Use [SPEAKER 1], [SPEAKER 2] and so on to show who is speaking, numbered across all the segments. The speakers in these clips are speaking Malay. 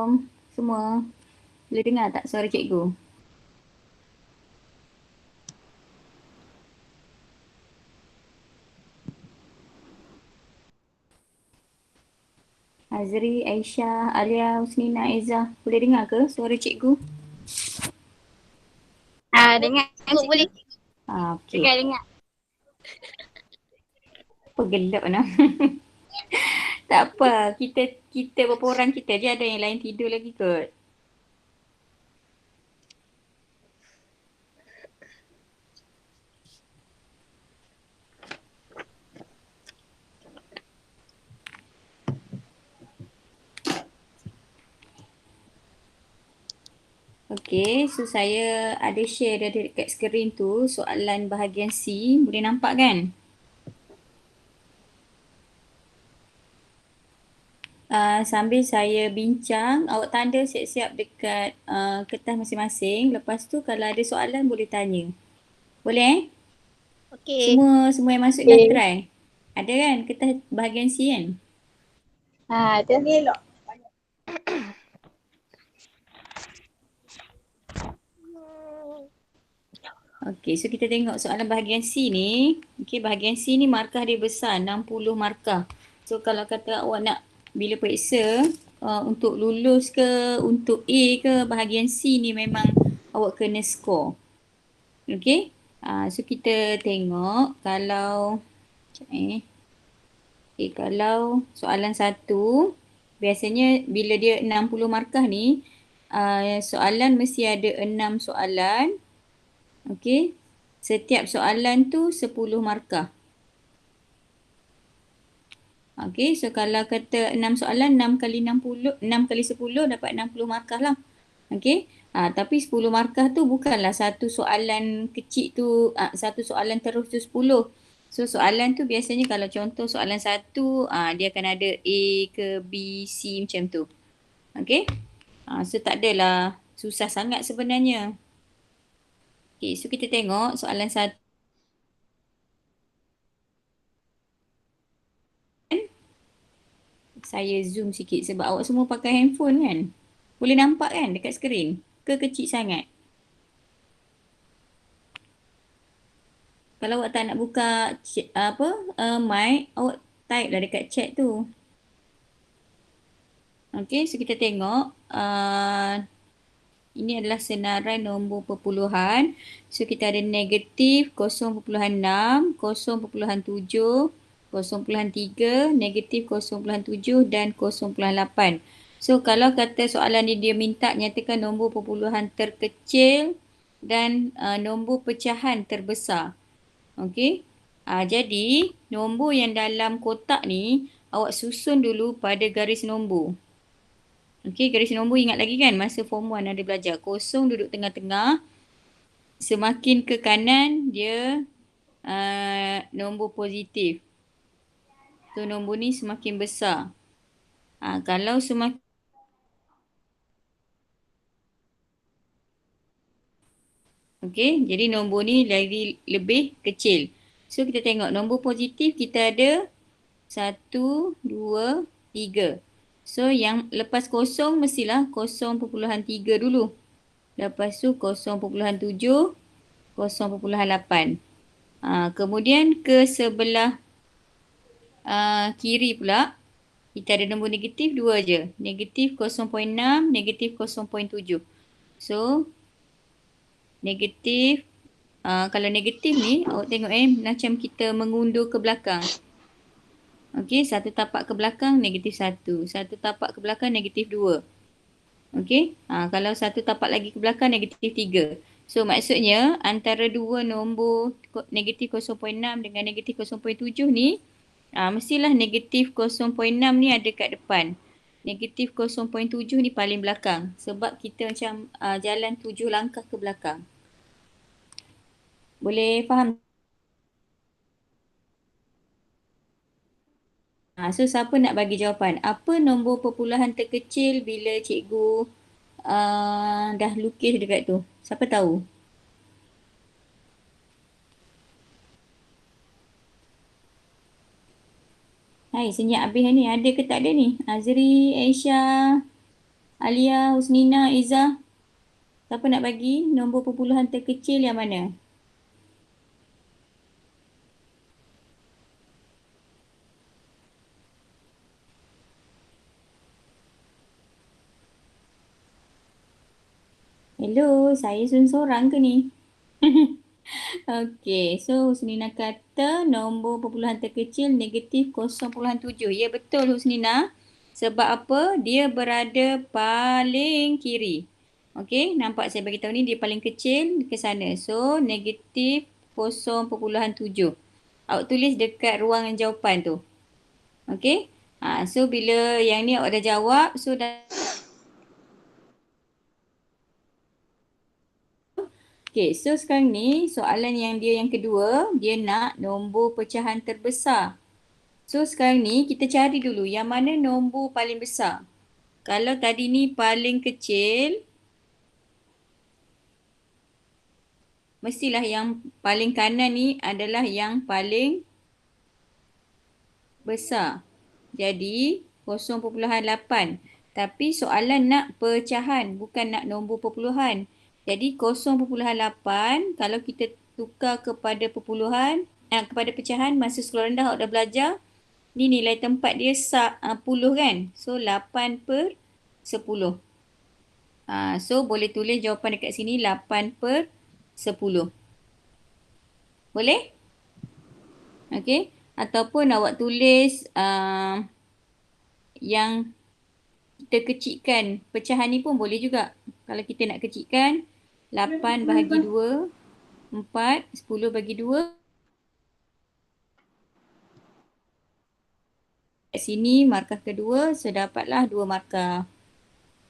[SPEAKER 1] Assalamualaikum semua. Boleh dengar tak suara cikgu? Azri, Aisyah, Alia, Husnina, Aizah. Boleh dengar ke suara cikgu?
[SPEAKER 2] Dengar cikgu boleh.
[SPEAKER 1] Okey.
[SPEAKER 2] Dengar.
[SPEAKER 1] Apa gelap nak? Tak apa. Kita berapa orang kita je, ada yang lain tidur lagi kot. Okey, so saya ada share ada dekat skrin tu soalan bahagian C. Boleh nampak kan? Sambil saya bincang, awak tanda siap-siap dekat kertas masing-masing. Lepas tu kalau ada soalan boleh tanya. Boleh eh?
[SPEAKER 2] Okey.
[SPEAKER 1] Semua yang masuk dah try. Ada kan kertas bahagian C kan?
[SPEAKER 2] Ada elok.
[SPEAKER 1] Okey, so kita tengok soalan bahagian C ni. Okey, bahagian C ni markah dia besar, 60 markah. So kalau kata awak nak bila periksa untuk lulus ke, untuk A ke, bahagian C ni memang awak kena score. Okey, so kita tengok kalau kalau soalan satu, biasanya bila dia 60 markah ni, soalan mesti ada 6 soalan. Okey, setiap soalan tu 10 markah. Okey, so kalau kata 6 soalan, 6 kali 60, 6 kali 10 dapat 60 markah lah. Okey, tapi 10 markah tu bukanlah satu soalan kecil tu, satu soalan terus tu 10. So soalan tu biasanya kalau contoh soalan satu, dia akan ada A ke B, C macam tu. Okey, so tak adalah susah sangat sebenarnya. Okey, so kita tengok soalan satu. Saya zoom sikit sebab awak semua pakai handphone kan. Boleh nampak kan dekat skrin? Ke kecil sangat? Kalau awak tak nak buka mic, awak type lah dekat chat tu. Okey, so kita tengok. Ini adalah senarai nombor perpuluhan. So kita ada negatif 0.6, 0.7, 0.3, negatif 0.7 dan 0.8. So kalau kata soalan ni dia minta nyatakan nombor perpuluhan terkecil dan nombor pecahan terbesar. Okey. Jadi nombor yang dalam kotak ni awak susun dulu pada garis nombor. Okey, garis nombor ingat lagi kan masa form 1 ada belajar. Kosong duduk tengah-tengah. Semakin ke kanan dia nombor positif. So nombor ni semakin besar. Kalau semakin okey, jadi nombor ni lagi lebih kecil. So kita tengok nombor positif kita ada 1, 2, 3. So yang lepas kosong mestilah 0.3 dulu. Lepas tu 0.7, 0.8. Kemudian ke sebelah kiri pula, kita ada nombor negatif 2 je. Negatif 0.6, negatif 0.7. So, negatif, kalau negatif ni, awak tengok macam kita mengundur ke belakang. Okey, satu tapak ke belakang, negatif 1. Satu tapak ke belakang, negatif 2. Okey, kalau satu tapak lagi ke belakang, negatif 3. So, maksudnya antara dua nombor negatif 0.6 dengan negatif 0.7 ni, mestilah negatif 0.6 ni ada kat depan. Negatif 0.7 ni paling belakang. Sebab kita macam jalan 7 langkah ke belakang. Boleh faham? So siapa nak bagi jawapan? Apa nombor perpuluhan terkecil bila cikgu dah lukis dekat tu? Siapa tahu? Hai, senyap habis ni. Ada ke tak ada ni? Azri, Aisyah, Alia, Husnina, Izzah. Siapa nak bagi nombor perpuluhan terkecil yang mana? Hello, saya seorang ke ni? Okey, so Husnina kata nombor perpuluhan terkecil negatif 0.7. Ya betul Husnina. Sebab apa? Dia berada paling kiri. Okey, nampak saya bagi tahu ni dia paling kecil ke sana. So negatif 0.7. Awak tulis dekat ruangan jawapan tu. Okey. So bila yang ni awak dah jawab, so dah. Okey, so sekarang ni soalan yang kedua, dia nak nombor pecahan terbesar. So sekarang ni kita cari dulu yang mana nombor paling besar. Kalau tadi ni paling kecil, mestilah yang paling kanan ni adalah yang paling besar. Jadi 0.8. Tapi soalan nak pecahan, bukan nak nombor perpuluhan. Jadi 0.8 kalau kita tukar kepada perpuluhan, kepada pecahan masa sekolah rendah awak dah belajar, ni nilai tempat dia 10 kan. So 8/10. So boleh tulis jawapan dekat sini 8/10. Boleh? Okey. Ataupun awak tulis yang kita kecilkan pecahan ni pun boleh juga. Kalau kita nak kecilkan 8 bahagi 2, 4, 10 bagi 2. Kat sini markah kedua, so dapatlah 2 markah.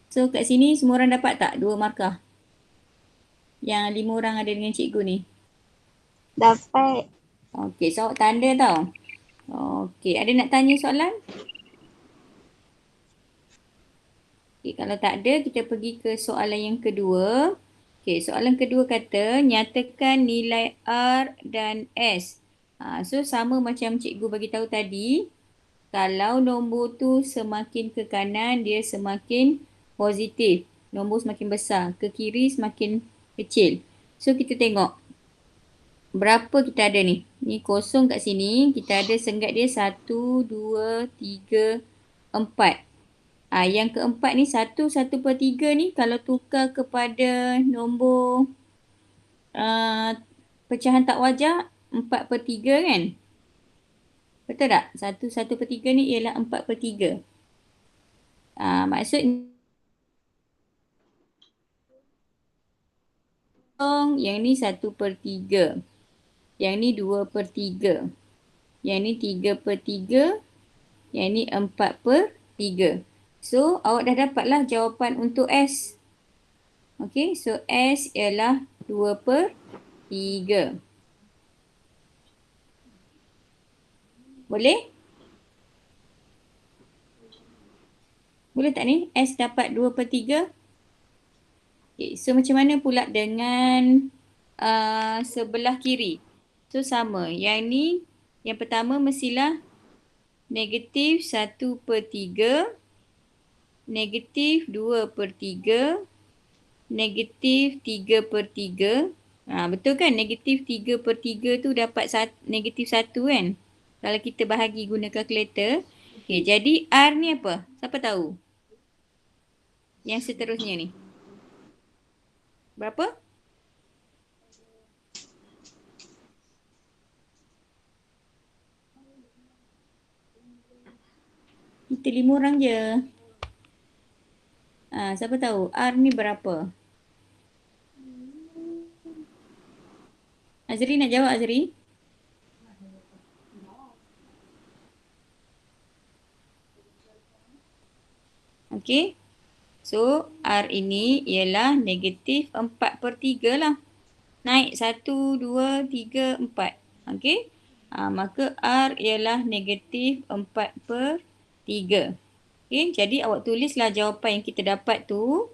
[SPEAKER 1] So kat sini semua orang dapat tak 2 markah? Yang 5 orang ada dengan cikgu ni.
[SPEAKER 2] Dapat.
[SPEAKER 1] Okey, so awak tanda tau. Okey, ada nak tanya soalan? Okey, kalau tak ada, kita pergi ke soalan yang kedua. Okey, soalan kedua kata, nyatakan nilai R dan S. So, sama macam cikgu bagi tahu tadi, kalau nombor tu semakin ke kanan, dia semakin positif. Nombor semakin besar. Ke kiri semakin kecil. So, kita tengok. Berapa kita ada ni? Ni kosong kat sini. Kita ada senggat dia 1, 2, 3, 4. Yang keempat ni 1/3 ni kalau tukar kepada nombor pecahan tak wajar 4/3 kan? Betul tak? 1/3 ni ialah 4/3. Maksud yang ni 1/3. Yang ni 2/3. Yang ni 3/3. Yang ni 4/3. So, awak dah dapatlah jawapan untuk S. Okey, so S ialah 2/3. Boleh? Boleh tak ni? S dapat 2/3. Okay, so macam mana pula dengan sebelah kiri? So sama. Yang ni, yang pertama mestilah negatif 1/3, negatif 2/3, negatif 3/3. Betul kan? Negatif 3/3 tu dapat negatif 1 kan? Kalau kita bahagi guna kalkulator. Okay, jadi R ni apa? Siapa tahu? Yang seterusnya ni. Berapa? Kita 5 orang je. Siapa tahu R ni berapa? Azri nak jawab Azri? Okey. So R ini ialah negatif 4/3 lah. Naik 1, 2, 3, 4. Okey. Maka R ialah negatif 4/3. Okey. Jadi awak tulislah jawapan yang kita dapat tu.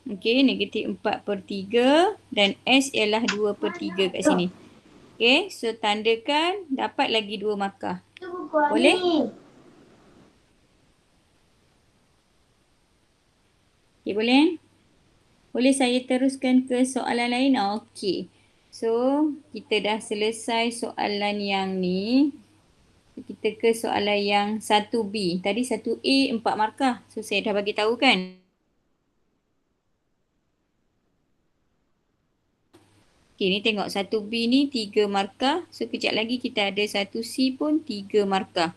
[SPEAKER 1] Okey. Negatif 4/3 dan S ialah 2/3 kat sini. Okey. So tandakan dapat lagi 2 markah. Boleh? Okay, boleh? Boleh saya teruskan ke soalan lain? Okey. So, kita dah selesai soalan yang ni. Kita ke soalan yang 1B. Tadi 1A 4 markah. So, saya dah bagi tahu kan? Okey, ni tengok 1B ni 3 markah. So, kejap lagi kita ada 1C pun 3 markah.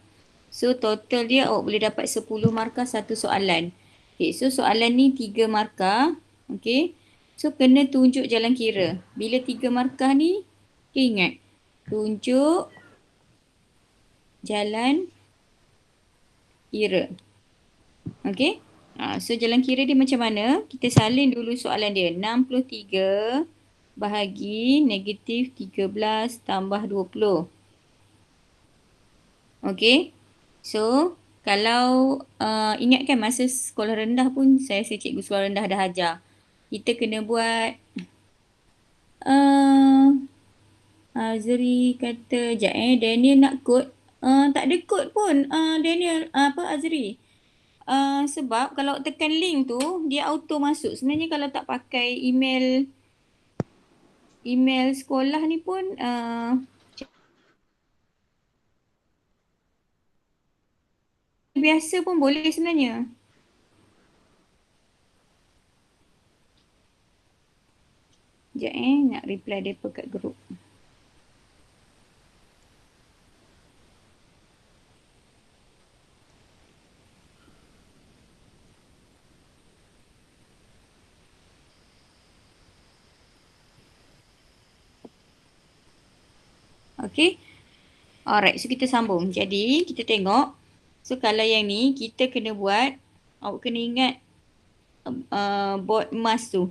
[SPEAKER 1] So, total dia awak boleh dapat 10 markah satu soalan. Okey, so soalan ni 3 markah. Okey. So, kena tunjuk jalan kira. Bila 3 markah ni, ingat. Tunjuk jalan kira. Okey. So, jalan kira dia macam mana? Kita salin dulu soalan dia. 63 bahagi negatif 13 tambah 20. Okey. So, kalau ingatkan masa sekolah rendah pun saya rasa cikgu sekolah rendah dah ajar. Kita kena buat uh, Azri kata, sekejap Daniel nak kod. Tak ada kod pun Daniel, Azri. Sebab kalau tekan link tu, dia auto masuk. Sebenarnya kalau tak pakai email sekolah ni pun biasa pun boleh sebenarnya. Sekejap nak reply mereka kat grup. Okay. Alright, so kita sambung. Jadi, kita tengok. So, kalau yang ni, kita kena buat, awak kena ingat board emas tu.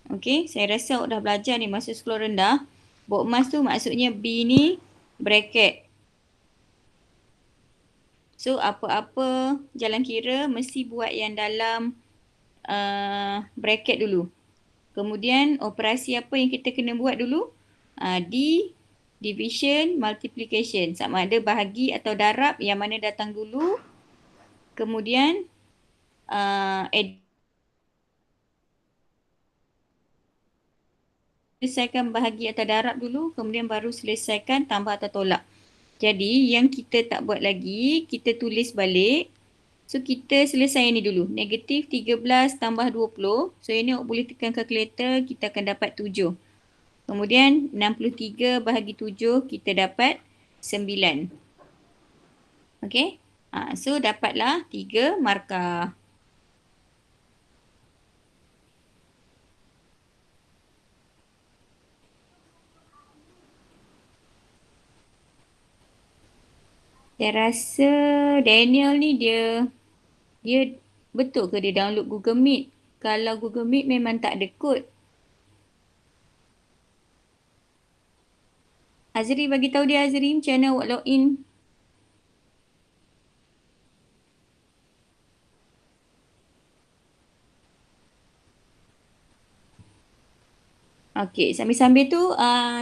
[SPEAKER 1] Okay, saya rasa awak dah belajar ni masa sekolah rendah. Board emas tu maksudnya B ni bracket. So, apa-apa jalan kira mesti buat yang dalam bracket dulu. Kemudian, operasi apa yang kita kena buat dulu? Division, multiplication. Sama ada bahagi atau darab yang mana datang dulu. Kemudian selesaikan bahagi atau darab dulu. Kemudian baru selesaikan tambah atau tolak. Jadi yang kita tak buat lagi, kita tulis balik. So kita selesai ni dulu. Negatif 13 tambah 20. So ini awak boleh tekan kalkulator, kita akan dapat 7. Kemudian 63 bahagi 7 kita dapat 9. Okey. So dapatlah 3 markah. Saya rasa Daniel ni dia betul ke dia download Google Meet? Kalau Google Meet memang tak ada kod. Azri bagi tahu dia, Azri, macam mana awak login? Okey, sambil-sambil tu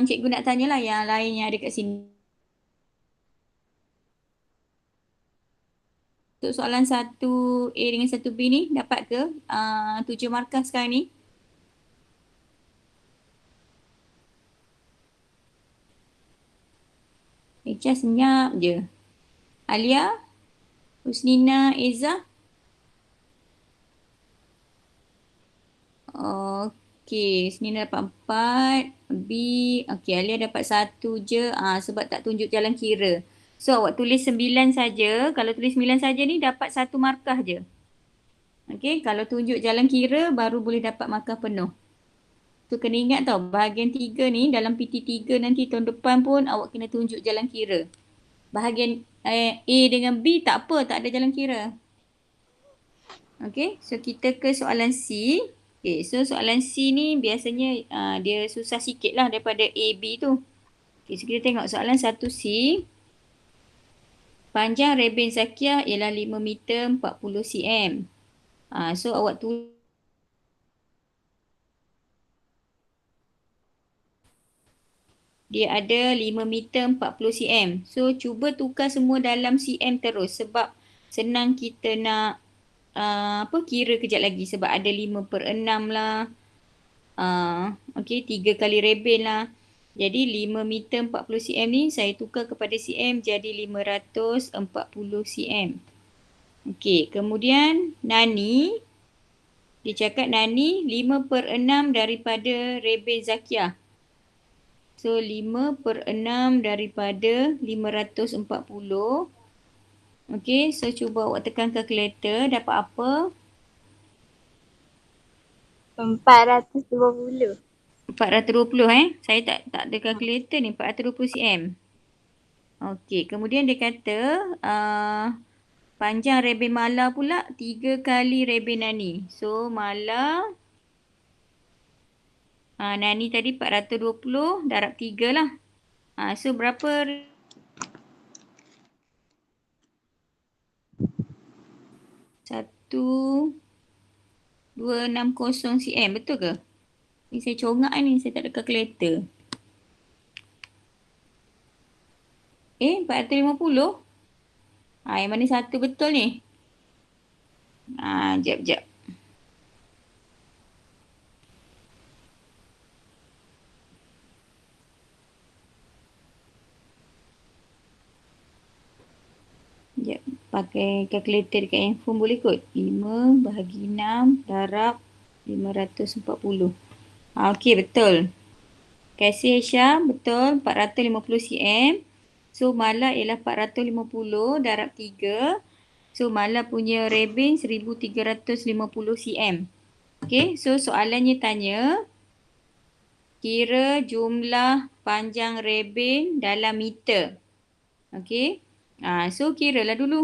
[SPEAKER 1] cikgu nak tanyalah yang lain yang ada kat sini. Untuk soalan 1A dengan 1B ni dapat ke 7 markah sekarang ni? Echa senyap je. Alia, Husnina, Eza. Okey, Husnina dapat 4. B, okey, Alia dapat 1 je sebab tak tunjuk jalan kira. So, awak tulis 9 saja. Kalau tulis 9 saja ni dapat 1 markah je. Okey, kalau tunjuk jalan kira baru boleh dapat markah penuh. Tu kena ingat tau, bahagian 3 ni dalam PT3 nanti tahun depan pun awak kena tunjuk jalan kira. Bahagian A dengan B tak apa, tak ada jalan kira. Okey, so kita ke soalan C. Okey, so soalan C ni biasanya dia susah sikit lah daripada A, B tu. Okey, so kita tengok soalan 1C. Panjang reben Zakiah ialah 5 meter 40 cm. So awak tulis dia ada 5 meter 40 cm. So cuba tukar semua dalam cm terus sebab senang kita nak kira kejap lagi sebab ada 5/6 lah. Okey, 3 kali reben lah. Jadi 5 meter 40 cm ni saya tukar kepada cm jadi 540 cm. Okey, kemudian Nani, dia cakap Nani 5/6 daripada reben Zakiah. So 5/6 daripada 540. Okey, so cuba awak tekan kalkulator, dapat apa?
[SPEAKER 2] 420.
[SPEAKER 1] 420 Saya tak ada kalkulator ni, 420 cm. Okey, kemudian dia kata panjang reben Mala pula 3 kali reben Nani. So Mala Nani tadi 420 darab 3 lah. So berapa? 1260 cm, betul ke? Ni saya congak ni, saya tak ada kalkulator. 450? Yang mana satu betul ni? Jap. Jap, pakai kalkulator dekat handphone boleh kot. 5 bahagi 6 darab 540. Okey, betul. Kasih Syam, betul. 450 cm. So, Mala ialah 450 darab 3. So, Mala punya reben 1350 cm. Okey, so soalannya tanya, kira jumlah panjang reben dalam meter. Okey. So kiralah dulu.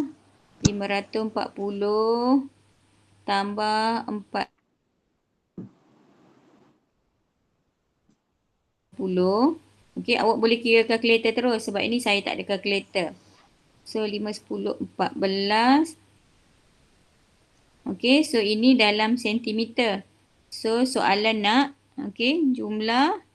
[SPEAKER 1] 540 tambah 40. Okey, awak boleh kira kalkulator terus sebab ini saya tak ada kalkulator. So 5, 10, 14. Okey, so ini dalam sentimeter. So soalan nak, okey, jumlah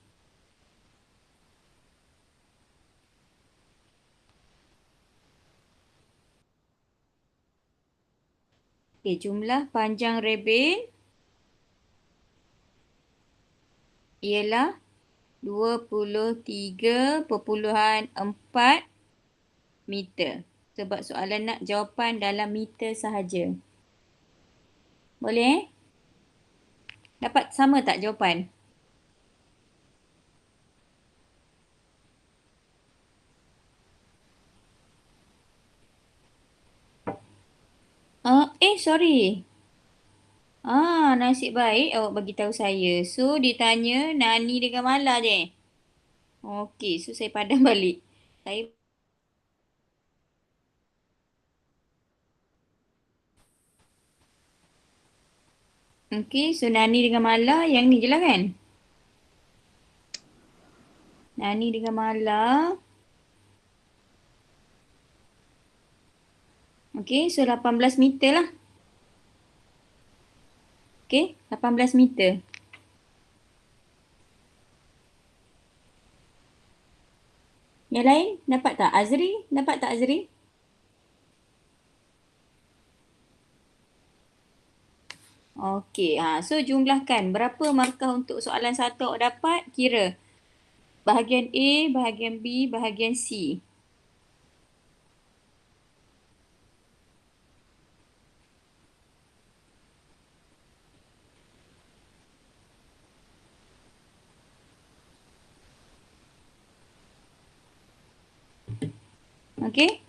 [SPEAKER 1] jumlah panjang reben ialah 23.4 meter. Sebab soalan nak jawapan dalam meter sahaja. Boleh? Dapat sama tak jawapan? Sorry. Nasib baik awak bagi tahu saya. So, dia tanya Nani dengan Mala je. Okey, so saya padam balik. Saya Okey, so Nani dengan Mala yang ni je lah kan? Nani dengan Mala. Okey, so 18 meter lah. Okey, 18 meter. Yang lain dapat tak? Azri, dapat tak Azri? Okey, so jumlahkan berapa markah untuk soalan satu awak dapat? Kira bahagian A, bahagian B, bahagian C. Okey.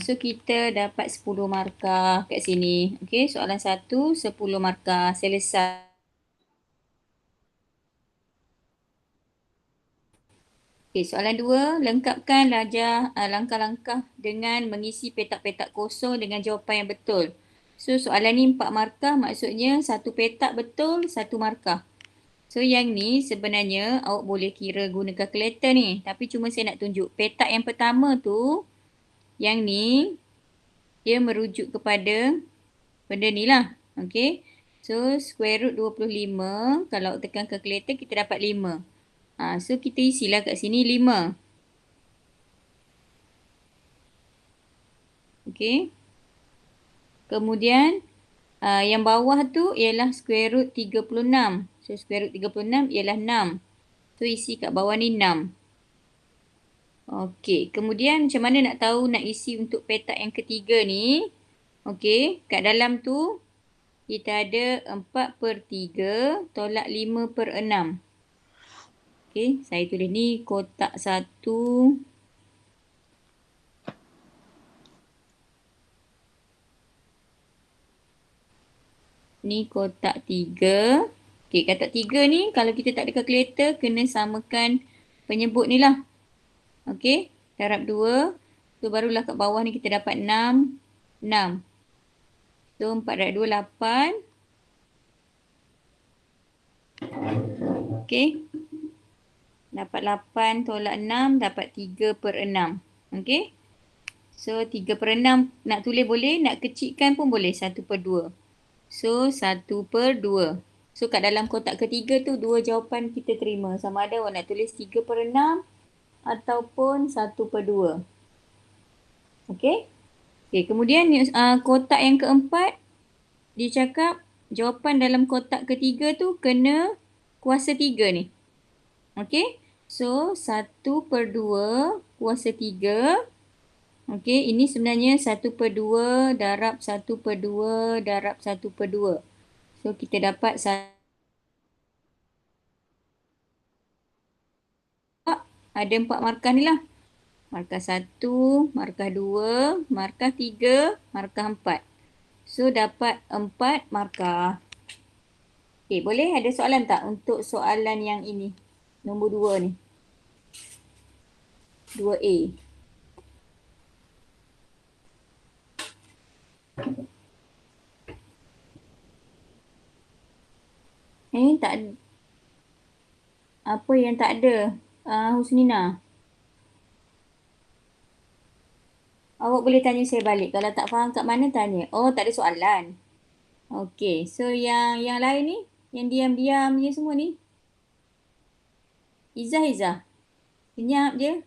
[SPEAKER 1] So kita dapat 10 markah kat sini. Okey, soalan 1 10 markah. Selesai. Okey, soalan 2, lengkapkan langkah-langkah dengan mengisi petak-petak kosong dengan jawapan yang betul. So soalan ni 4 markah, maksudnya satu petak betul, 1 markah. So yang ni sebenarnya awak boleh kira guna kalkulator ni. Tapi cuma saya nak tunjuk petak yang pertama tu, yang ni dia merujuk kepada benda ni lah. Okay. So square root 25. Kalau tekan kalkulator kita dapat 5. So kita isilah kat sini 5. Okay. Kemudian Yang bawah tu ialah square root 36. So square root 36 ialah 6. So isi kat bawah ni 6. Okey, kemudian macam mana nak tahu nak isi untuk petak yang ketiga ni? Okey, kat dalam tu kita ada 4/3 tolak 5/6. Okey, saya tulis ni kotak 1. Ni kotak 3. Okey, kotak 3 ni kalau kita tak ada kalkulator kena samakan penyebut ni lah. Okey, darab 2. So barulah kat bawah ni kita dapat 6. 6. So 4 darab 2, 8. Okey. Dapat 8 tolak 6, dapat 3/6. Okey. So 3/6 nak tulis boleh, nak kecilkan pun boleh, 1/2. So 1/2. So kat dalam kotak ketiga tu dua jawapan kita terima. Sama ada awak nak tulis 3/6 ataupun 1/2. Okey. Okey, kemudian kotak yang keempat dia cakap jawapan dalam kotak ketiga tu kena kuasa 3 ni. Okey. So 1/2 kuasa 3. Okey, ini sebenarnya 1/2 darab 1/2 darab 1/2. So kita dapat ada 4 markah ni lah. Markah 1, markah 2, markah 3, markah 4. So dapat 4 markah. Okey, boleh ada soalan tak untuk soalan yang ini? Nombor 2 ni. 2A. Tak apa yang tak ada? Husnina. Awak boleh tanya saya balik. Kalau tak faham kat mana tanya. Oh, tak ada soalan. Okey, so yang lain ni, yang diam-diam je semua ni. Izzah. Senyap je.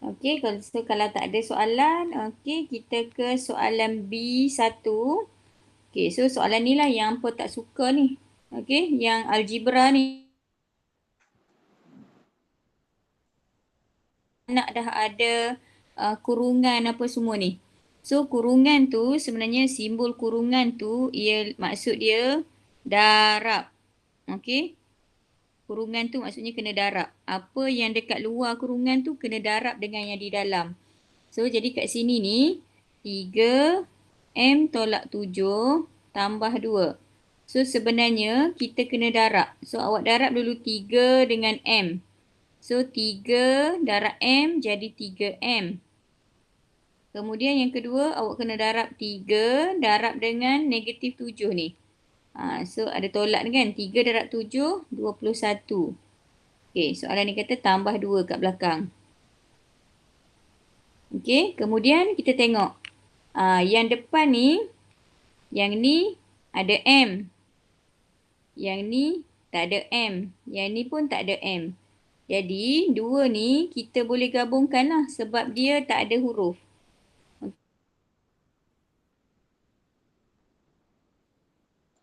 [SPEAKER 1] Okey, kalau tak ada soalan, okey, kita ke soalan B1. Okey, so soalan ni lah yang apa tak suka ni. Okey, yang algebra ni. Nak dah ada kurungan apa semua ni. So kurungan tu sebenarnya simbol kurungan tu maksud dia darab. Okey. Kurungan tu maksudnya kena darab. Apa yang dekat luar kurungan tu kena darab dengan yang di dalam. So jadi kat sini ni 3M tolak 7 tambah 2. So sebenarnya kita kena darab. So awak darab dulu 3 dengan M. So 3 darab M jadi 3M. Kemudian yang kedua awak kena darab 3 darab dengan negatif 7 ni. So ada tolak ni kan. 3 darab 7, 21. Okey, soalan ni kata tambah 2 kat belakang. Okey, kemudian kita tengok. Yang depan ni, yang ni ada M. Yang ni tak ada M. Yang ni pun tak ada M. Jadi, dua ni kita boleh gabungkan lah sebab dia tak ada huruf.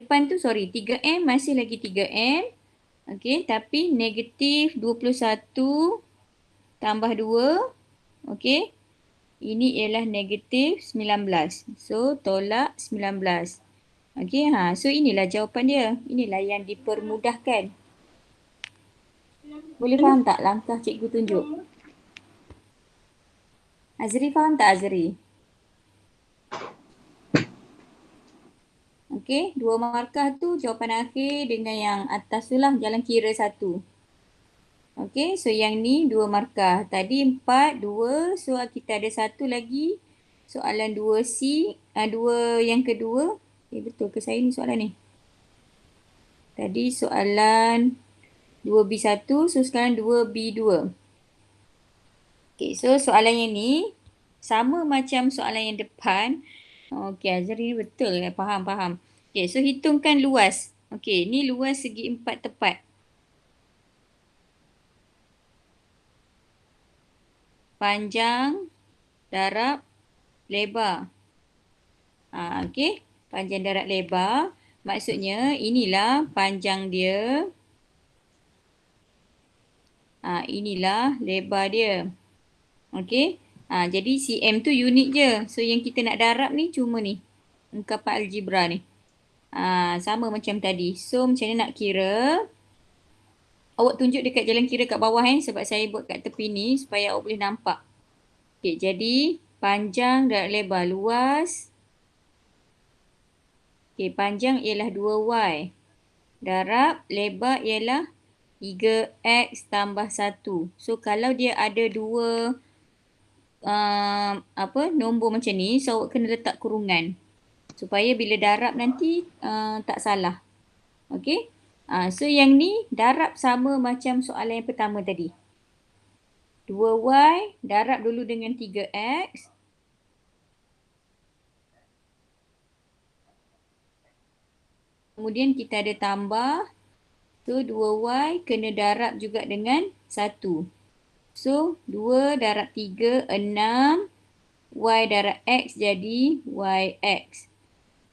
[SPEAKER 1] Depan tu, 3M masih lagi 3M. Okey, tapi negatif 21 tambah 2. Okey, ini ialah negatif 19. So, tolak 19. Okey, so inilah jawapan dia. Inilah yang dipermudahkan. Boleh faham tak langkah cikgu tunjuk? Azri faham tak Azri? Okey, 2 markah tu jawapan akhir dengan yang atas tu lah jalan kira 1. Okey, so yang ni 2 markah. Tadi 4, 2, so kita ada 1 lagi. Soalan 2C, 2 yang kedua. Betul ke saya ni soalan ni? Tadi soalan 2B1, so sekarang 2B2. Okey, so soalan yang ni sama macam soalan yang depan. Okey, Azri ni betul kan? Faham. Okey, so hitungkan luas. Okey, ni luas segi 4 tepat. panjang darab lebar. Okey. Panjang darab lebar. Maksudnya inilah panjang dia. Inilah lebar dia. Okey. Jadi cm tu unit je. So yang kita nak darab ni cuma ni. Ungkapan algebra ni. Sama macam tadi. So macam mana nak kira? Awak tunjuk dekat jalan kira kat bawah sebab saya buat kat tepi ni supaya awak boleh nampak. Okey, jadi panjang darab lebar luas. Okey, panjang ialah 2y. Darab lebar ialah 3x tambah 1. So kalau dia ada dua nombor macam ni, so awak kena letak kurungan supaya bila darab nanti tak salah. Okey. So yang ni darab sama macam soalan yang pertama tadi. 2y darab dulu dengan 3x. Kemudian kita ada tambah. So 2y kena darab juga dengan 1. So 2 darab 3, 6. Y darab x jadi yx.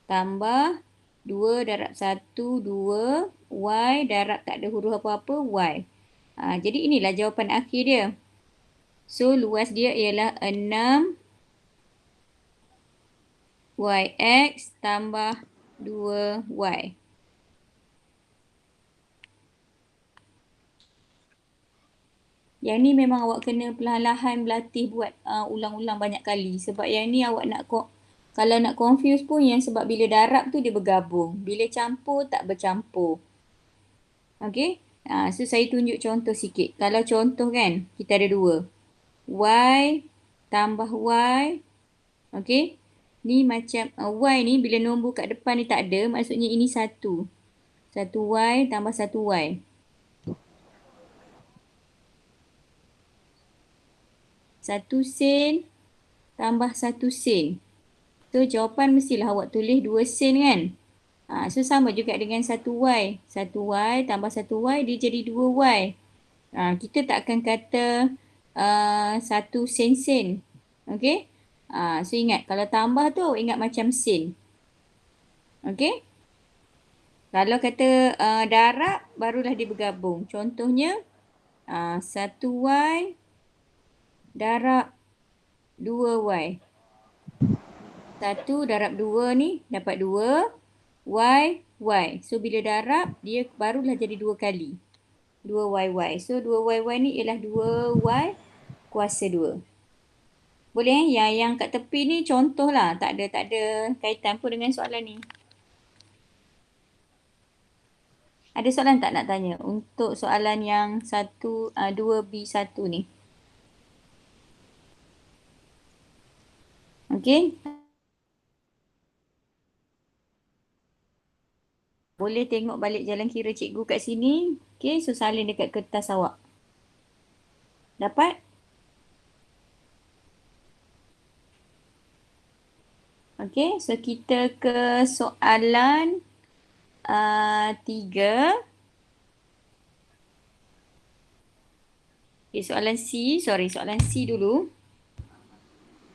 [SPEAKER 1] Tambah 2 darab 1, 2. Y darab tak ada huruf apa-apa, y. Jadi inilah jawapan akhir dia. So luas dia ialah 6 yx tambah 2y. Yang ni memang awak kena perlahan-lahan berlatih buat ulang-ulang banyak kali. Sebab yang ni awak nak kalau nak confuse pun yang sebab bila darab tu dia bergabung. Bila campur tak bercampur. Okey. So saya tunjuk contoh sikit. Kalau contoh kan kita ada dua. Y tambah Y. Okey. Ni macam Y ni bila nombor kat depan ni tak ada. Maksudnya ini 1. 1Y tambah 1Y. 1 sen tambah 1 sen. So jawapan mestilah awak tulis 2 sen kan. So sama juga dengan 1y. 1y tambah 1y dia jadi 2y. Kita tak akan kata 1 sen. Okey. So ingat kalau tambah tu ingat macam sen. Okey. Kalau kata darab barulah dia bergabung. Contohnya 1y darab 2y. 1 darab 2 ni dapat 2. Y. So bila darab dia barulah jadi 2 kali. 2y. So 2y ni ialah 2y kuasa 2. Boleh yang kat tepi ni contoh lah. Tak ada kaitan pun dengan soalan ni. Ada soalan tak nak tanya untuk soalan yang 2B1 ni? Okey. Boleh tengok balik jalan kira cikgu kat sini. Okey, so salin dekat kertas awak. Dapat? Okey, so kita ke soalan 3. Okey, soalan C dulu.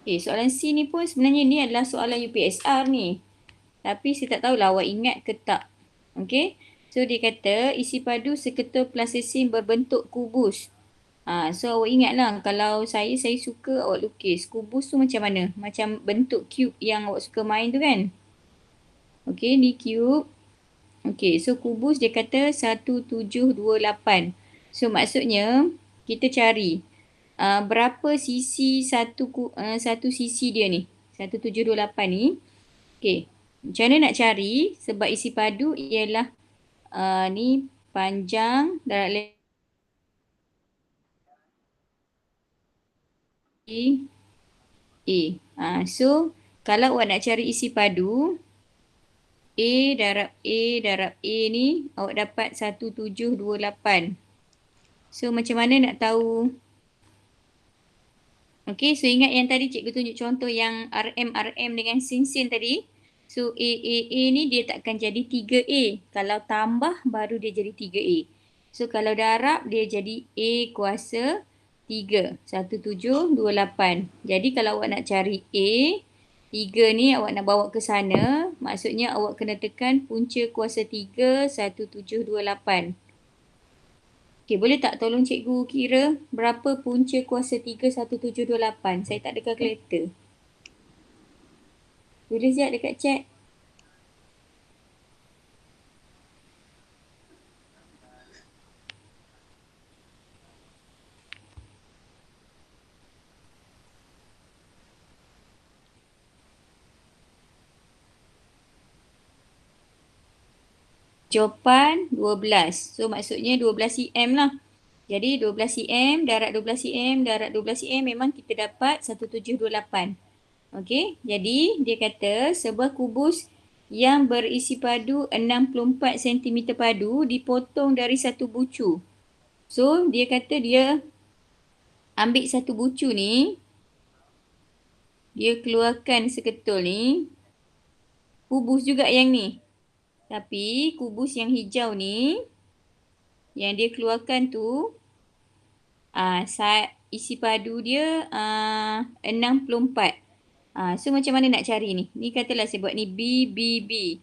[SPEAKER 1] Okey, soalan C ni pun sebenarnya ni adalah soalan UPSR ni. Tapi saya tak tahulah awak ingat ke tak. Okey, so dia kata isi padu seketul plasticine berbentuk kubus. So awak ingatlah kalau saya suka awak lukis. Kubus tu macam mana? Macam bentuk cube yang awak suka main tu kan? Okey, ni cube. Okey, so kubus dia kata 1728. So maksudnya kita cari berapa sisi satu sisi dia ni. 1728 ni. Okey, macam mana nak cari? Sebab isi padu ialah ni panjang darab lebar A. So kalau awak nak cari isi padu A darab A ni awak dapat 1728. So macam mana nak tahu? Okey, so ingat yang tadi cikgu tunjuk contoh yang RM dengan sin tadi. So A ni dia takkan jadi 3A. Kalau tambah baru dia jadi 3A. So kalau darab dia jadi A kuasa 3. 1728. Jadi kalau awak nak cari A, 3 ni awak nak bawa ke sana, maksudnya awak kena tekan punca kuasa 3, 1728. Okey, boleh tak tolong cikgu kira berapa punca kuasa 3, 1728? Saya tak ada kalkulator. Tulis sekejap dekat chat. Jawapan 12. So maksudnya 12 cm lah. Jadi 12 cm, darat 12 cm, darat 12 cm memang kita dapat 1728. Okey, jadi dia kata sebuah kubus yang berisi padu 64 cm padu dipotong dari satu bucu. So dia kata dia ambil satu bucu ni, dia keluarkan seketul ni, kubus juga yang ni. Tapi kubus yang hijau ni, yang dia keluarkan tu, isi padu dia 64. So macam mana nak cari ni? Ni katalah saya buat ni B, B, B.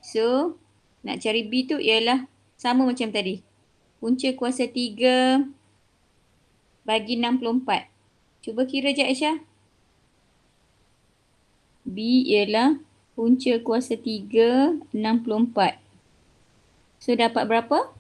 [SPEAKER 1] So nak cari B tu ialah sama macam tadi. Punca kuasa 3 bagi 64. Cuba kira je Aisyah. B ialah punca kuasa 3, 64. So dapat berapa?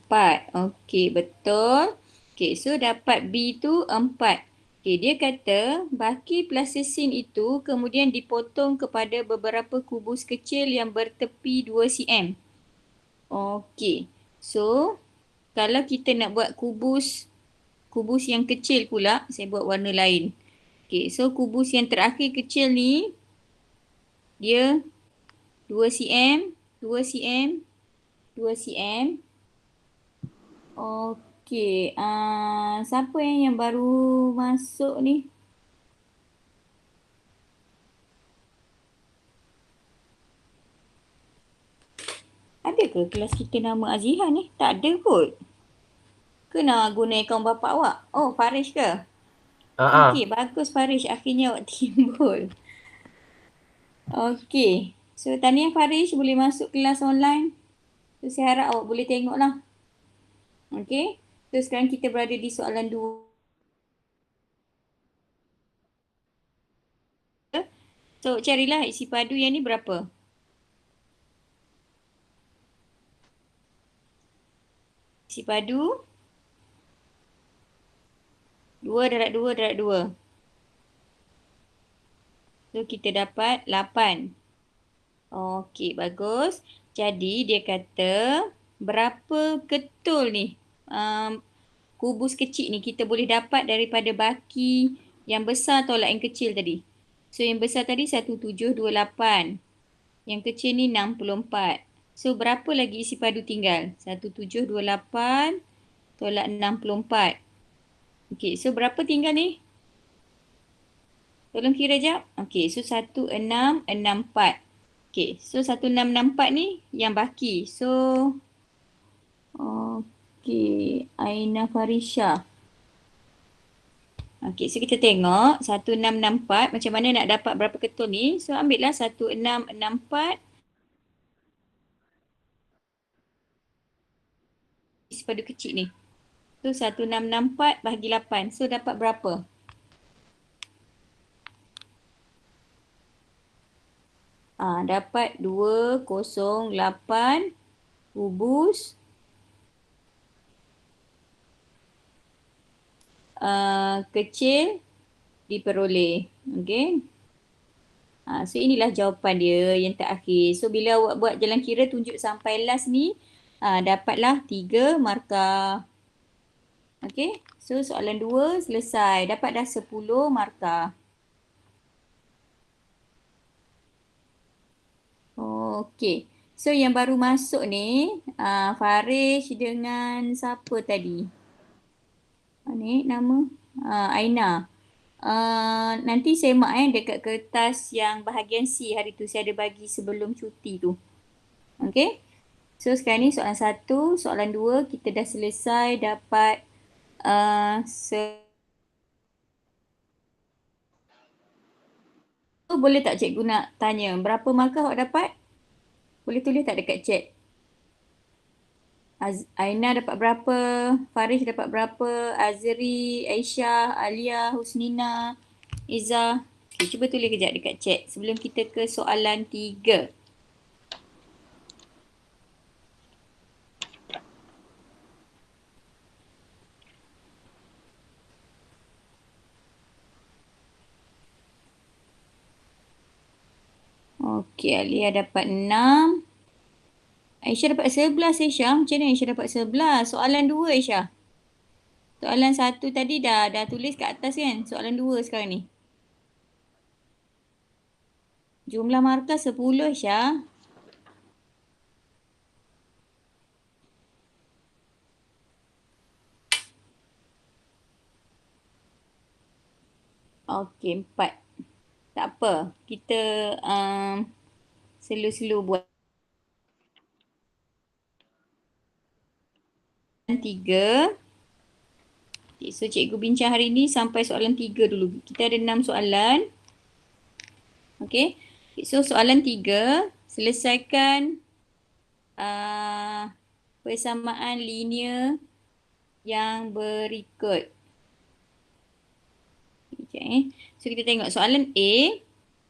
[SPEAKER 1] 4. Okey, betul. Okey, so dapat B tu 4. Okey, dia kata baki plastisin itu kemudian dipotong kepada beberapa kubus kecil yang bertepi 2 cm. Okey, so kalau kita nak buat kubus yang kecil pula, saya buat warna lain. Okey, so kubus yang terakhir kecil ni, dia 2 cm, 2 cm, 2 cm. Okey, siapa yang baru masuk ni? Ada ke kelas kita nama Azihan ni? Tak ada kot. Ke nak guna akaun bapa awak? Oh, Farish ke? Okey, bagus Farish. Akhirnya awak timbul. Okey. So, tahniah Farish boleh masuk kelas online. So, saya harap awak boleh tengok lah. Okey. So, sekarang kita berada di soalan 2. So, carilah isi padu yang ni berapa? Isi padu 2 darab 2 darab 2. So, kita dapat 8. Okey, bagus. Jadi, dia kata berapa ketul ni kubus kecil ni kita boleh dapat daripada baki yang besar tolak yang kecil tadi. So, yang besar tadi 1728. Yang kecil ni 64. So, berapa lagi isi padu tinggal? 1728 tolak 64. Okey, so berapa tinggal ni? Tolong kira jap. Okey, so 1664. Okey, so 1664 ni yang baki. So, okey, Aina Farisha. Okey, so kita tengok 1664 macam mana nak dapat berapa ketul ni. So, ambillah 1664 isi padu kecil ni. So, 1664 bahagi 8. So, dapat berapa? Dapat 208 kubus kecil diperoleh. Okey. So inilah jawapan dia yang terakhir. So bila awak buat jalan kira tunjuk sampai last ni, dapatlah 3 markah. Okey. So soalan 2 selesai. Dapat dah 10 markah. Okey. So yang baru masuk ni, Farish dengan siapa tadi? Ni nama Aina. Nanti semak dekat kertas yang bahagian C hari tu. Saya ada bagi sebelum cuti tu. Okey. So sekarang ni soalan 1, soalan 2 kita dah selesai dapat uh, boleh tak cikgu nak tanya berapa markah awak dapat? Boleh tulis tak dekat chat? Aina dapat berapa? Faris dapat berapa? Azri, Aisyah, Alia, Husnina, Izzah. Okay, cuba tulis kejap dekat chat sebelum kita ke soalan 3. Okey, Alia dapat 6. Aisyah dapat 11, Aisyah. Macam mana Aisyah dapat 11? Soalan 2, Aisyah. Soalan 1 tadi dah tulis kat atas kan? Soalan 2 sekarang ni. Jumlah markah 10, Aisyah. Okey, 4. Tak apa. Kita slow-slow buat. 3. Okay, so cikgu bincang hari ni sampai soalan 3 dulu. Kita ada 6 soalan. Okey. So soalan 3, selesaikan persamaan linear yang berikut. Okay. So kita tengok soalan A,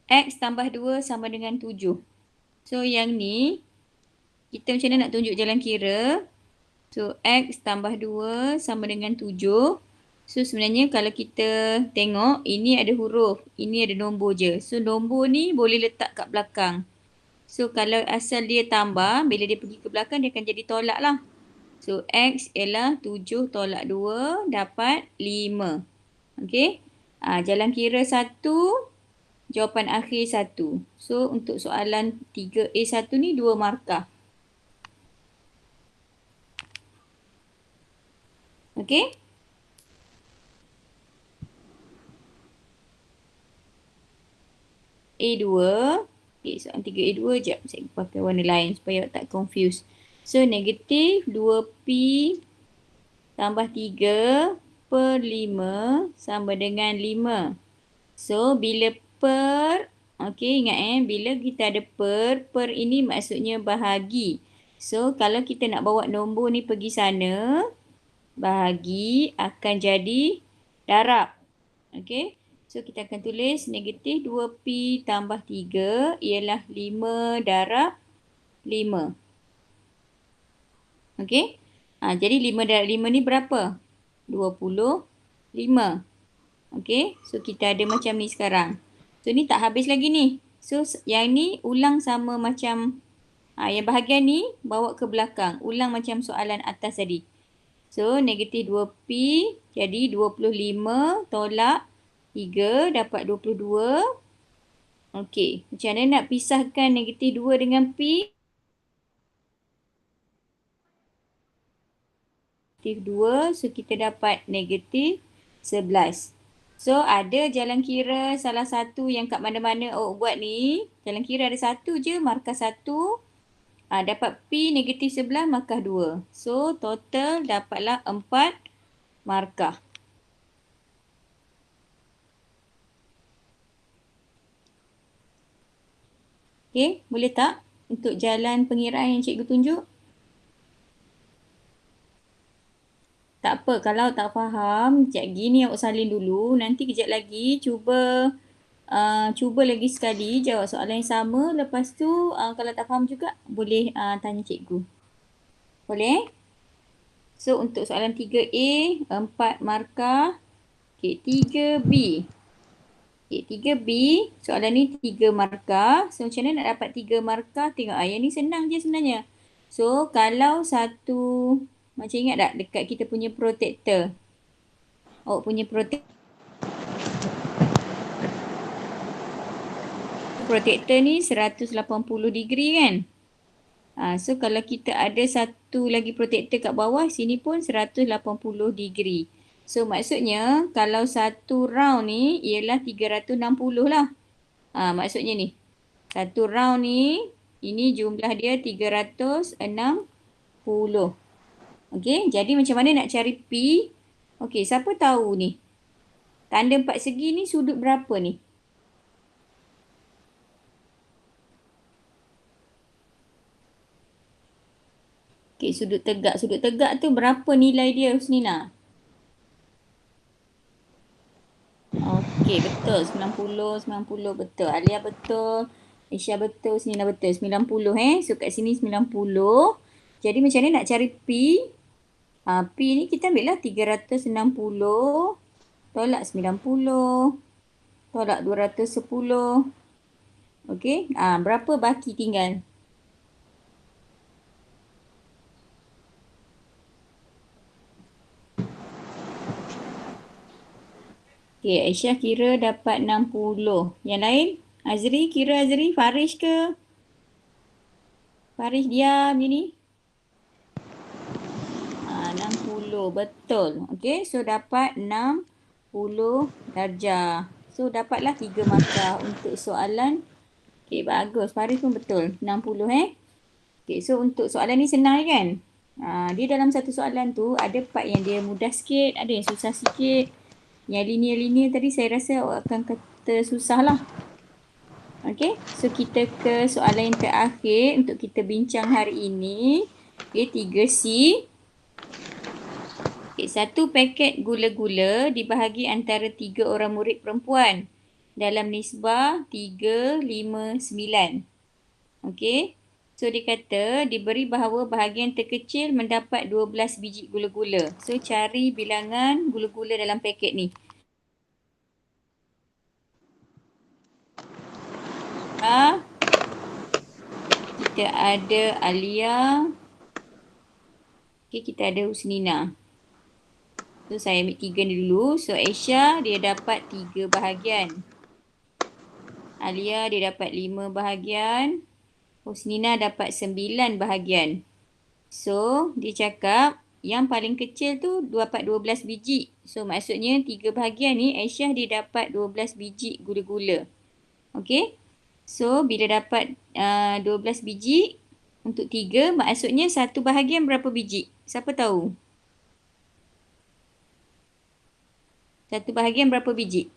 [SPEAKER 1] X tambah 2 sama dengan 7. So yang ni, kita macam mana nak tunjuk jalan kira? So, X tambah 2 sama dengan 7. So, sebenarnya kalau kita tengok, ini ada huruf, ini ada nombor je. So, nombor ni boleh letak kat belakang. So, kalau asal dia tambah, bila dia pergi ke belakang, dia akan jadi tolak lah. So, X ialah 7 tolak 2, dapat 5. Okay. Jalan kira 1, jawapan akhir 1. So, untuk soalan 3A1 ni 2 markah. Okey? A2. Okay, soalan 3A2 jap. Saya pakai warna lain supaya awak tak confuse. So, negatif 2P tambah 3 per 5 sama dengan 5. So, bila per, okey ingat bila kita ada per ini maksudnya bahagi. So, kalau kita nak bawa nombor ni pergi sana, bahagi akan jadi darab. Okey. So, kita akan tulis negatif 2P tambah 3 ialah 5 darab 5. Okey. Jadi 5 darab 5 ni berapa? 25. Okey. So, kita ada macam ni sekarang. So, ni tak habis lagi ni. So, yang ni ulang sama macam, yang bahagian ni bawa ke belakang. Ulang macam soalan atas tadi. So, negatif 2P jadi 25 tolak 3 dapat 22. Okey, macam mana nak pisahkan negatif 2 dengan P? Negatif 2, so kita dapat negatif 11. So, ada jalan kira salah satu yang kat mana-mana awak buat ni. Jalan kira ada satu je, markah 1. Dapat P negatif 11, markah 2. So, total dapatlah 4 markah. Okey, boleh tak untuk jalan pengiraan yang cikgu tunjuk? Tak apa, kalau tak faham, sekejap lagi ni awak salin dulu. Nanti kejap lagi cuba lagi sekali jawab soalan yang sama. Lepas tu kalau tak faham juga boleh tanya cikgu. Boleh? So untuk soalan 3A, 4 markah. Okey, 3B. Okay, 3B, soalan ni 3 markah. So, macam mana nak dapat 3 markah? Tengok, yang ni senang je sebenarnya. So, kalau satu, macam ingat tak dekat kita punya protector? Awak punya protector ni 180 degree kan? So, kalau kita ada satu lagi protector kat bawah, sini pun 180 degree. So, maksudnya kalau satu round ni ialah 360 lah. Maksudnya ni. Satu round ni Ini jumlah dia 360. Okey, jadi macam mana nak cari P? Okey, siapa tahu ni? Tanda empat segi ni sudut berapa ni? Okey, sudut tegak. Sudut tegak tu berapa nilai dia, Husnina? Okey, betul. 90, 90 betul. Alia betul. Aisyah betul. Husnina betul. 90 So, kat sini 90. Jadi macam mana nak cari P? P ni kita ambil lah 360 tolak 90 tolak 210. Okey, berapa baki tinggal? Okey, Aisyah kira dapat 60. Yang lain? Azri, kira Azri. Farish ke? Farish diam je ni. 60. Betul. Okey, so dapat 60 darjah. So, dapatlah 3 markah untuk soalan. Okey, bagus. Farish pun betul. 60 Okey, so untuk soalan ni senang kan? Dia dalam satu soalan tu ada part yang dia mudah sikit, ada yang susah sikit. Yang linear-linear tadi saya rasa awak akan kata susah lah. Okey, so kita ke soalan yang terakhir untuk kita bincang hari ini. Okey, 3C. Okey, satu paket gula-gula dibahagi antara 3 orang murid perempuan dalam nisbah 3:5:9. Okey. So dia kata diberi bahawa bahagian terkecil mendapat 12 biji gula-gula. So cari bilangan gula-gula dalam paket ni. Kita ada Alia. Okay, kita ada Husnina. So saya ambil 3 ni dulu. So Aisyah dia dapat 3 bahagian. Alia dia dapat 5 bahagian. Husnina dapat 9 bahagian. So dia cakap yang paling kecil tu dapat 12 biji. So maksudnya 3 bahagian ni Aisyah dia dapat 12 biji gula-gula. Okey. So bila dapat 12 biji untuk 3, maksudnya satu bahagian berapa biji? Siapa tahu? Satu bahagian berapa biji?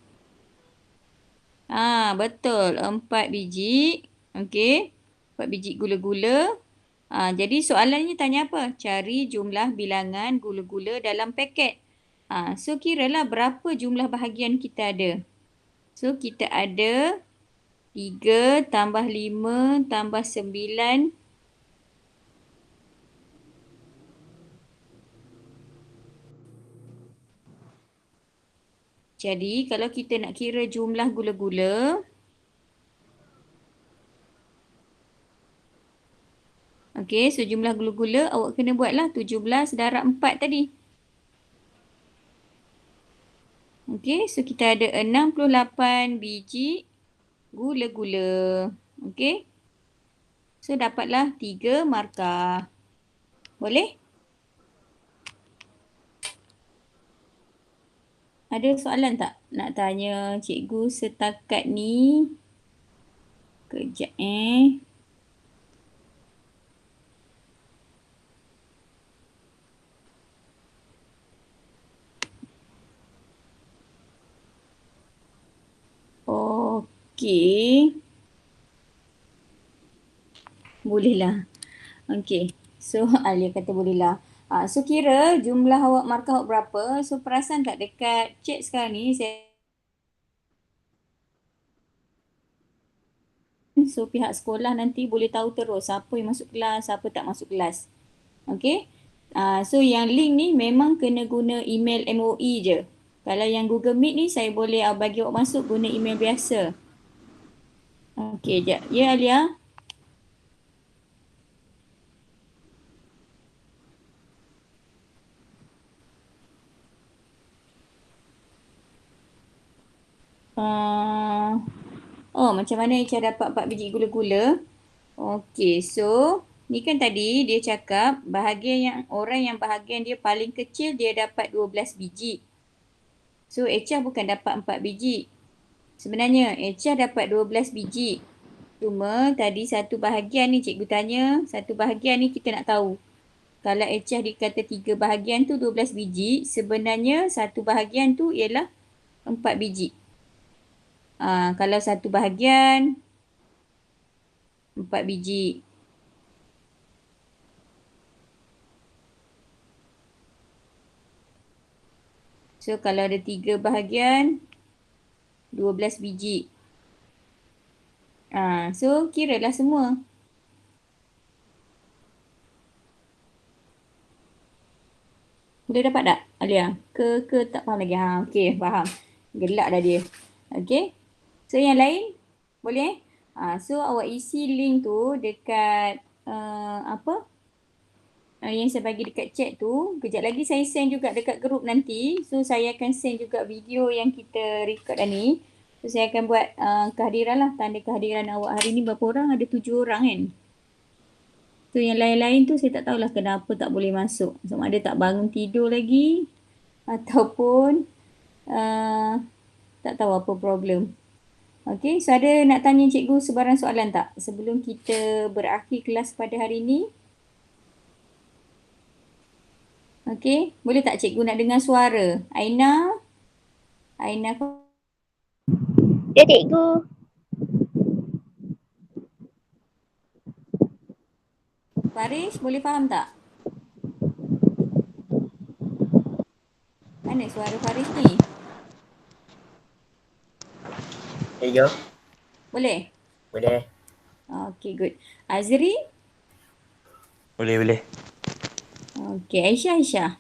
[SPEAKER 1] Betul. 4 biji. Okey. 4 biji gula-gula. Jadi soalannya tanya apa? Cari jumlah bilangan gula-gula dalam paket. So kiralah berapa jumlah bahagian kita ada. So kita ada 3 tambah 5 tambah 9. Jadi kalau kita nak kira jumlah gula-gula, okey, so jumlah gula-gula awak kena buatlah 17 darab 4 tadi. Okey, so kita ada 68 biji gula-gula. Okey. So dapatlah 3 markah. Boleh? Ada soalan tak nak tanya cikgu setakat ni? Kejap Okey. Bolehlah. Okey. So Alia kata bolehlah. So kira jumlah awak markah awak berapa? So perasan tak dekat chat sekarang ni saya so pihak sekolah nanti boleh tahu terus siapa yang masuk kelas, siapa tak masuk kelas. Okey. So yang link ni memang kena guna email MOE je. Kalau yang Google Meet ni saya boleh bagi awak masuk guna email biasa. Okey, jap. Ya Alia. Macam mana Aisyah dapat 4 biji gula-gula? Okey, so ni kan tadi dia cakap bahagian yang orang yang bahagian dia paling kecil dia dapat 12 biji. So Aisyah bukan dapat 4 biji. Sebenarnya Aisyah dapat 12 biji. Cuma tadi satu bahagian ni cikgu tanya, satu bahagian ni kita nak tahu. Kalau Echah dikata 3 bahagian tu 12 biji, sebenarnya satu bahagian tu ialah 4 biji. Kalau satu bahagian 4 biji. So kalau ada 3 bahagian 12 biji. So kiralah semua. Boleh dapat tak Alia? Ke tak faham lagi? Okey, faham. Gelak dah dia. Okey. So yang lain boleh? So awak isi link tu dekat yang saya bagi dekat chat tu. Kejap lagi saya send juga dekat group nanti. So saya akan send juga video yang kita record ni. So saya akan buat kehadiran lah. Tanda kehadiran awak hari ni berapa orang? Ada 7 orang kan? So yang lain-lain tu saya tak tahulah kenapa tak boleh masuk. Sama ada tak bangun tidur lagi ataupun tak tahu apa problem. Okey, so ada nak tanya cikgu sebarang soalan tak sebelum kita berakhir kelas pada hari ni? Okey, boleh tak cikgu nak dengar suara? Aina? Aina
[SPEAKER 2] Ya, cikgu.
[SPEAKER 1] Faris, boleh faham tak? Mana suara Faris ni?
[SPEAKER 3] Cikgu.
[SPEAKER 1] Boleh?
[SPEAKER 3] Boleh.
[SPEAKER 1] Okey, good. Azri?
[SPEAKER 3] Boleh.
[SPEAKER 1] Okey, Aisyah.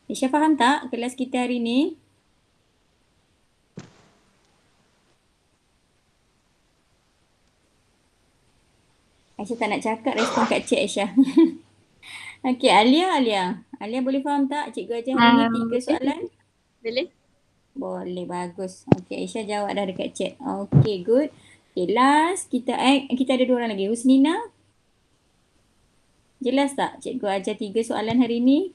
[SPEAKER 1] Aisyah faham tak kelas kita hari ni? Aisyah tak nak cakap, respon kat chat Aisyah. Okey, Alia. Alia boleh faham tak? Cikgu ajar hari ni 3 soalan.
[SPEAKER 2] Boleh.
[SPEAKER 1] Boleh, bagus. Okey, Aisyah jawab dah dekat chat. Okey, good. Okay, last kita ada 2 orang lagi. Husnina? Jelas tak cikgu ajar 3 soalan hari ni?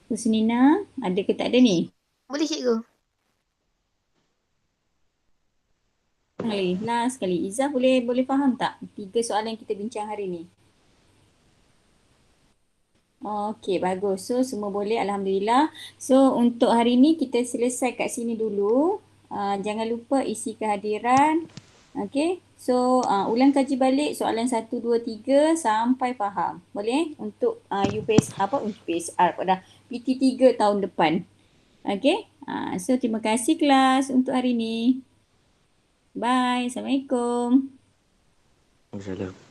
[SPEAKER 1] Husnina, ada ke tak ada ni?
[SPEAKER 2] Boleh, cikgu.
[SPEAKER 1] Last kali. Izzah boleh faham tak 3 soalan yang kita bincang hari ni? Okey, bagus. So, semua boleh. Alhamdulillah. So, untuk hari ni kita selesai kat sini dulu. Jangan lupa isi kehadiran. Okey. So, ulang kaji balik soalan 1, 2, 3 sampai faham. Boleh? Untuk UPSR pada PT3 tahun depan. Okey. So, terima kasih kelas untuk hari ni. Bye. Assalamualaikum.
[SPEAKER 3] Assalamualaikum.